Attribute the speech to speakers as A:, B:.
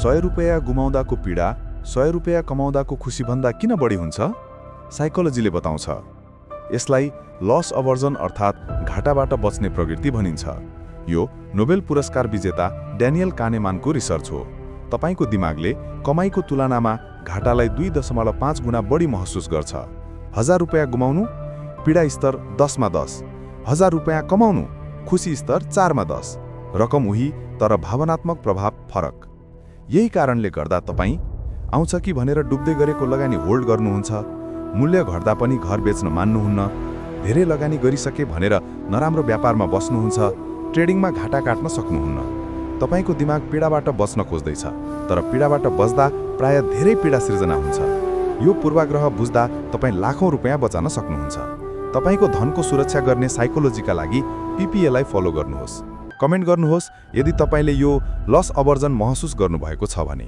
A: 100 रुपैयाँ गुमाउँदाको पीडा 100 रुपैयाँ कमाउँदाको खुसीभन्दा किन बढी हुन्छ? साइकोलोजीले बताउँछ। यसलाई लस अभर्जन अर्थात् घाटाबाट बच्ने प्रवृत्ति भनिन्छ। यो नोबेल पुरस्कार विजेता ड्यानियल कानेमानको रिसर्च हो। तपाईको दिमागले कमाईको तुलनामा घाटालाई 2.5 गुणा बढी महसुस गर्छ। 1000 रुपैयाँ गुमाउनु, पीडा स्तर 10 मा 10। 1000 रुपैयाँ कमाउनु, खुशी स्तर 4 मा 10। रकम उही तर भावनात्मक प्रभाव फरक। यही कारणले गर्दा तपाईँ आउँछ कि भनेर डुब्दै गरेको लगानी होल्ड गर्नुहुन्छ, मूल्य घट्दा पनि घर बेच्न मान्नुहुन्न, धेरै लगानी गरिसके भनेर नराम्रो व्यापारमा बस्नुहुन्छ, ट्रेडिङमा घाटा काट्न सक्नुहुन्न। तपाईको दिमाग पीडाबाट बच्न खोज्दैछ, तर पीडाबाट बच्दा प्राय धेरै पीडा सिर्जना हुन्छ। यो पूर्वाग्रह बुझ्दा तपाईँ लाखौं रुपैयाँ बचाउन सक्नुहुन्छ। तपाईको धनको सुरक्षा गर्ने साइकोलोजीका लागि PPAलाई फलो गर्नुहोस्। कमेन्ट गर्नुहोस् यदि तपाईले यो लस अभर्जन महसुस गर्नुभएको छ भने।